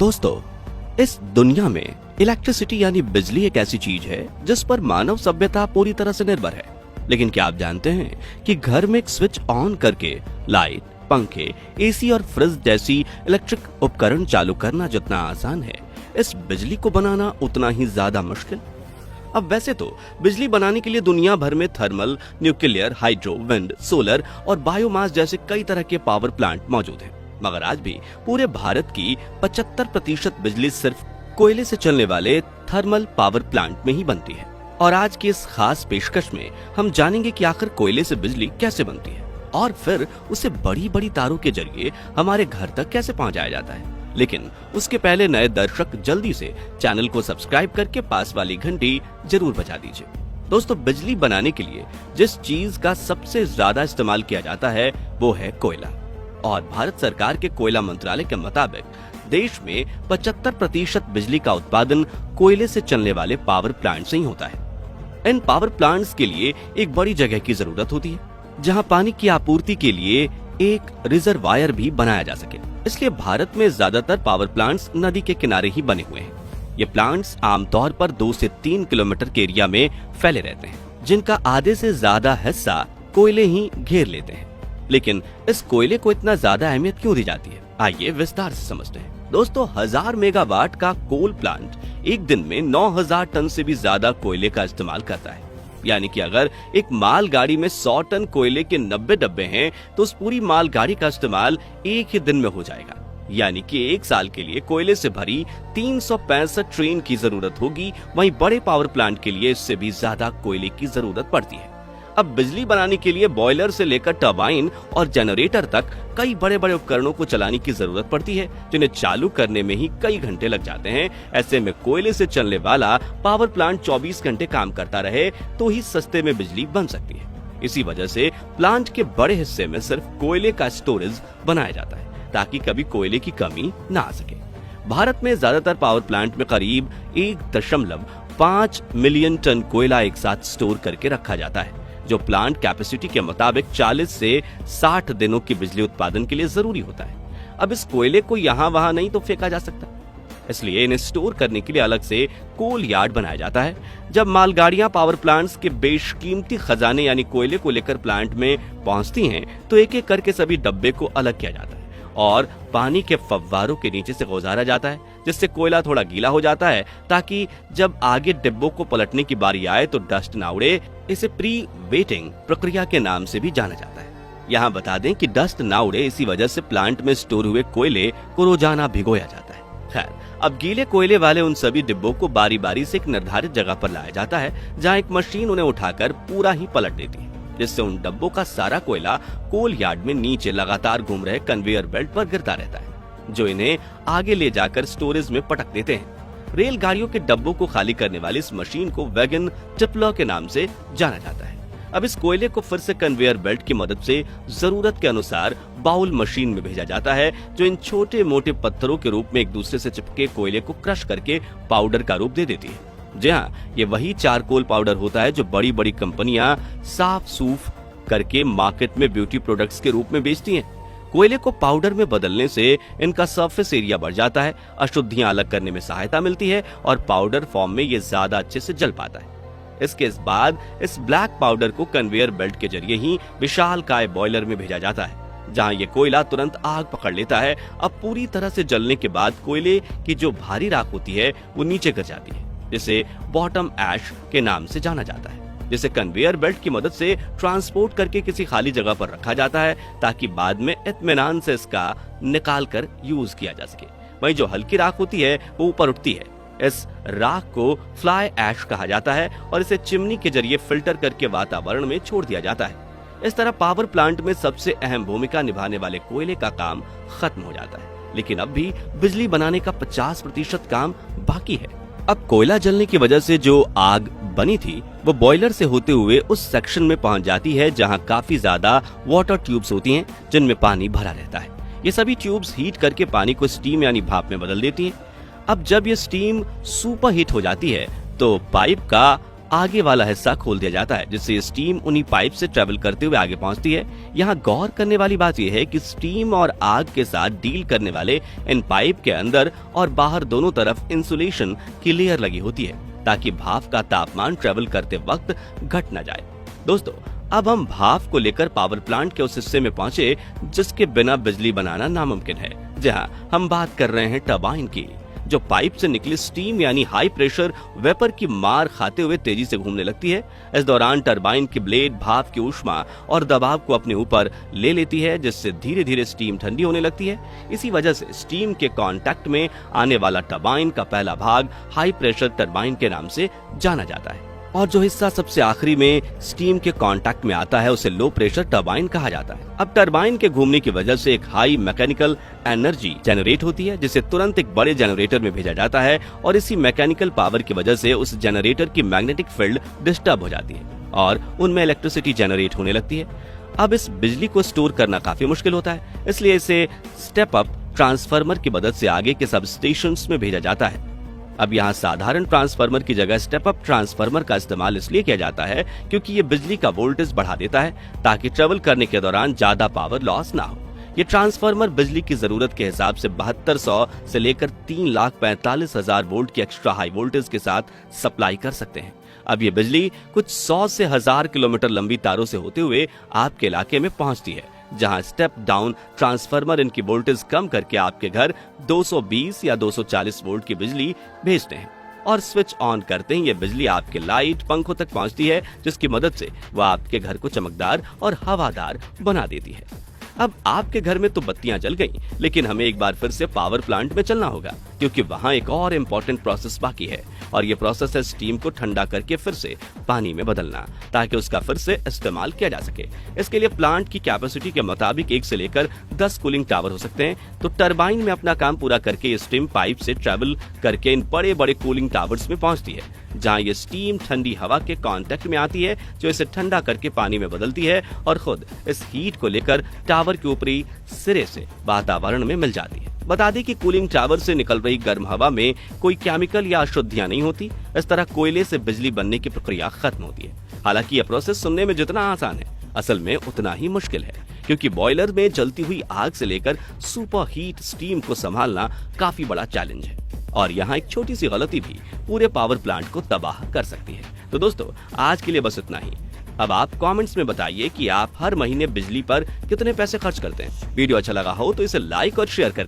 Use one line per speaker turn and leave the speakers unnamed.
दोस्तों, इस दुनिया में इलेक्ट्रिसिटी यानी बिजली एक ऐसी चीज है जिस पर मानव सभ्यता पूरी तरह से निर्भर है। लेकिन क्या आप जानते हैं कि घर में एक स्विच ऑन करके लाइट, पंखे, एसी और फ्रिज जैसी इलेक्ट्रिक उपकरण चालू करना जितना आसान है, इस बिजली को बनाना उतना ही ज्यादा मुश्किल। अब वैसे तो बिजली बनाने के लिए दुनिया भर में thermal, nuclear, hydro, wind, solar और बायोमास जैसे कई तरह के पावर प्लांट मौजूद हैं। मगर आज भी पूरे भारत की 75% बिजली सिर्फ कोयले से चलने वाले थर्मल पावर प्लांट में ही बनती है। और आज की इस खास पेशकश में हम जानेंगे कि आखिर कोयले से बिजली कैसे बनती है और फिर उसे बड़ी बड़ी तारों के जरिए हमारे घर तक कैसे पहुंचाया जाता है। लेकिन उसके पहले नए दर्शक जल्दी से चैनल को सब्सक्राइब करके पास वाली घंटी जरूर बजा दीजिए। दोस्तों, बिजली बनाने के लिए जिस चीज का सबसे ज्यादा इस्तेमाल किया जाता है वो है कोयला। और भारत सरकार के कोयला मंत्रालय के मुताबिक देश में 75% बिजली का उत्पादन कोयले से चलने वाले पावर प्लांट से ही होता है। इन पावर प्लांट्स के लिए एक बड़ी जगह की जरूरत होती है जहां पानी की आपूर्ति के लिए एक रिजर्वायर भी बनाया जा सके। इसलिए भारत में ज्यादातर पावर प्लांट्स नदी के किनारे ही बने हुए हैं। ये प्लांट्स आमतौर पर 2 से 3 किलोमीटर के एरिया में फैले रहते हैं, जिनका आधे से ज्यादा हिस्सा कोयले ही घेर लेते हैं। लेकिन इस कोयले को इतना ज्यादा अहमियत क्यों दी जाती है, आइए विस्तार से समझते हैं। दोस्तों, 1000 मेगावाट का कोल प्लांट एक दिन में 9000 टन से भी ज्यादा कोयले का इस्तेमाल करता है। यानी कि अगर एक मालगाड़ी में 100 टन कोयले के 90 डब्बे हैं तो उस पूरी मालगाड़ी का इस्तेमाल एक ही दिन में हो जाएगा। यानी कि एक साल के लिए कोयले से भरी 365 ट्रेन की जरूरत होगी। वहीं बड़े पावर प्लांट के लिए इससे भी ज्यादा कोयले की जरूरत पड़ती है। अब बिजली बनाने के लिए बॉयलर से लेकर टरबाइन और जनरेटर तक कई बड़े बड़े उपकरणों को चलाने की जरूरत पड़ती है, जिन्हें चालू करने में ही कई घंटे लग जाते हैं। ऐसे में कोयले से चलने वाला पावर प्लांट 24 घंटे काम करता रहे तो ही सस्ते में बिजली बन सकती है। इसी वजह से प्लांट के बड़े हिस्से में सिर्फ कोयले का स्टोरेज बनाया जाता है ताकि कभी कोयले की कमी न आ सके। भारत में ज्यादातर पावर प्लांट में करीब 1.5 मिलियन टन कोयला एक साथ स्टोर करके रखा जाता है, जो प्लांट कैपेसिटी के मुताबिक 40 से 60 दिनों की बिजली उत्पादन के लिए जरूरी होता है। अब इस कोयले को यहाँ वहां नहीं तो फेंका जा सकता, इसलिए इन्हें स्टोर करने के लिए अलग से कोल यार्ड बनाया जाता है। जब मालगाड़ियां पावर प्लांट्स के बेशकीमती खजाने यानी कोयले को लेकर प्लांट में पहुंचती हैं तो एक एक करके सभी डब्बे को अलग किया जाता है और पानी के फव्वारों के नीचे से गुजारा जाता है, जिससे कोयला थोड़ा गीला हो जाता है ताकि जब आगे डिब्बों को पलटने की बारी आए तो डस्ट ना उड़े। इसे प्री वेटिंग प्रक्रिया के नाम से भी जाना जाता है। यहाँ बता दें कि डस्ट ना उड़े इसी वजह से प्लांट में स्टोर हुए कोयले को रोजाना भिगोया जाता है। खैर, अब गीले कोयले वाले उन सभी डिब्बों को बारी बारी से एक निर्धारित जगह पर लाया जाता है जहाँ एक मशीन उन्हें उठाकर पूरा ही पलट देती है, जिससे उन डब्बों का सारा कोयला कोल यार्ड में नीचे लगातार घूम रहे कन्वेयर बेल्ट पर गिरता रहता है, जो इन्हें आगे ले जाकर स्टोरेज में पटक देते हैं। रेलगाड़ियों के डब्बों को खाली करने वाली इस मशीन को वैगन टिपलर के नाम से जाना जाता है। अब इस कोयले को फिर से कन्वेयर बेल्ट की मदद से जरूरत के अनुसार बाउल मशीन में भेजा जाता है, जो इन छोटे मोटे पत्थरों के रूप में एक दूसरे से चिपके कोयले को क्रश करके पाउडर का रूप दे देती है। जी हाँ, ये वही चारकोल पाउडर होता है जो बड़ी बड़ी कंपनियां साफ सूफ करके मार्केट में ब्यूटी प्रोडक्ट्स के रूप में बेचती हैं। कोयले को पाउडर में बदलने से इनका सरफेस एरिया बढ़ जाता है, अशुद्धियां अलग करने में सहायता मिलती है और पाउडर फॉर्म में ये ज्यादा अच्छे से जल पाता है। इसके बाद इस ब्लैक पाउडर को कन्वेयर बेल्ट के जरिए ही विशालकाय बॉयलर में भेजा जाता है, जहां ये कोयला तुरंत आग पकड़ लेता है। अब पूरी तरह से जलने के बाद कोयले की जो भारी राख होती है वो नीचे गिर जाती है, जिसे बॉटम ऐश के नाम से जाना जाता है, जिसे कन्वेयर बेल्ट की मदद से ट्रांसपोर्ट करके किसी खाली जगह पर रखा जाता है ताकि बाद में इत्मीनान से इसका निकाल कर यूज किया जा सके। वहीं जो हल्की राख होती है वो ऊपर उठती है। इस राख को फ्लाई ऐश कहा जाता है और इसे चिमनी के जरिए फिल्टर करके वातावरण में छोड़ दिया जाता है। इस तरह पावर प्लांट में सबसे अहम भूमिका निभाने वाले कोयले का काम खत्म हो जाता है। लेकिन अब भी बिजली बनाने का 50% काम बाकी है। अब कोयला जलने की वजह से जो आग बनी थी वो बॉयलर से होते हुए उस सेक्शन में पहुंच जाती है जहां काफी ज्यादा वाटर ट्यूब्स होती हैं जिनमें पानी भरा रहता है। ये सभी ट्यूब्स हीट करके पानी को स्टीम यानी भाप में बदल देती हैं। अब जब ये स्टीम सुपर हीट हो जाती है तो पाइप का आगे वाला हिस्सा खोल दिया जाता है, जिससे स्टीम उन्हीं पाइप से ट्रेवल करते हुए आगे पहुंचती है। यहाँ गौर करने वाली बात यह है कि स्टीम और आग के साथ डील करने वाले इन पाइप के अंदर और बाहर दोनों तरफ इंसुलेशन की लेयर लगी होती है, ताकि भाप का तापमान ट्रेवल करते वक्त घट न जाए। दोस्तों, अब हम भाप को लेकर पावर प्लांट के उस हिस्से में पहुंचे जिसके बिना बिजली बनाना नामुमकिन है। जहां हम बात कर रहे हैं टरबाइन की, जो पाइप से निकली स्टीम यानी हाई प्रेशर वेपर की मार खाते हुए तेजी से घूमने लगती है। इस दौरान टरबाइन की ब्लेड भाप की ऊष्मा और दबाव को अपने ऊपर ले लेती है, जिससे धीरे धीरे स्टीम ठंडी होने लगती है। इसी वजह से स्टीम के कांटेक्ट में आने वाला टरबाइन का पहला भाग हाई प्रेशर टरबाइन के नाम से जाना जाता है, और जो हिस्सा सबसे आखिरी में स्टीम के कांटेक्ट में आता है उसे लो प्रेशर टरबाइन कहा जाता है। अब टरबाइन के घूमने की वजह से एक हाई मैकेनिकल एनर्जी जनरेट होती है, जिसे तुरंत एक बड़े जनरेटर में भेजा जाता है, और इसी मैकेनिकल पावर की वजह से उस जनरेटर की मैग्नेटिक फील्ड डिस्टर्ब हो जाती है और उनमें इलेक्ट्रिसिटी जनरेट होने लगती है। अब इस बिजली को स्टोर करना काफी मुश्किल होता है, इसलिए इसे स्टेप अप ट्रांसफार्मर की मदद से आगे के सब स्टेशंस में भेजा जाता है। अब यहाँ साधारण ट्रांसफार्मर की जगह स्टेप अप ट्रांसफार्मर का इस्तेमाल इसलिए किया जाता है क्योंकि ये बिजली का वोल्टेज बढ़ा देता है, ताकि ट्रेवल करने के दौरान ज्यादा पावर लॉस ना हो। ये ट्रांसफार्मर बिजली की जरूरत के हिसाब से 7200 से लेकर 3,45,000 वोल्ट की एक्स्ट्रा हाई वोल्टेज के साथ सप्लाई कर सकते हैं। अब ये बिजली कुछ 100 से 1000 किलोमीटर लंबी तारों से होते हुए आपके इलाके में पहुंचती है, जहां स्टेप डाउन ट्रांसफार्मर इनकी वोल्टेज कम करके आपके घर 220 या 240 वोल्ट की बिजली भेजते हैं, और स्विच ऑन करते ही ये बिजली आपके लाइट पंखों तक पहुंचती है, जिसकी मदद से वह आपके घर को चमकदार और हवादार बना देती है। अब आपके घर में तो बत्तियां जल गईं, लेकिन हमें एक बार फिर से पावर प्लांट में चलना होगा, क्योंकि वहां एक और इम्पोर्टेंट प्रोसेस बाकी है, और ये प्रोसेस है स्टीम को ठंडा करके फिर से पानी में बदलना, ताकि उसका फिर से इस्तेमाल किया जा सके। इसके लिए प्लांट की कैपेसिटी के मुताबिक 1 से लेकर 10 कूलिंग टावर हो सकते हैं। तो टरबाइन में अपना काम पूरा करके ये स्टीम पाइप से ट्रेवल करके इन बड़े बड़े कूलिंग टावर्स में पहुंचती है, जहां ये स्टीम ठंडी हवा के कांटेक्ट में आती है, जो इसे ठंडा करके पानी में बदलती है और खुद इस हीट को लेकर टावर के ऊपरी सिरे से वातावरण में मिल जाती है। बता दें कि कूलिंग टावर से निकल रही गर्म हवा में कोई केमिकल या अशुद्धियां नहीं होती। इस तरह कोयले से बिजली बनने की प्रक्रिया खत्म होती है। हालांकि यह प्रोसेस सुनने में जितना आसान है, असल में उतना ही मुश्किल है, क्योंकि बॉयलर में जलती हुई आग से लेकर सुपर हीट स्टीम को संभालना काफी बड़ा चैलेंज है, और यहाँ एक छोटी सी गलती भी पूरे पावर प्लांट को तबाह कर सकती है। तो दोस्तों, आज के लिए बस इतना ही। अब आप कमेंट्स में बताइए कि आप हर महीने बिजली पर कितने पैसे खर्च करते हैं। वीडियो अच्छा लगा हो तो इसे लाइक और शेयर कर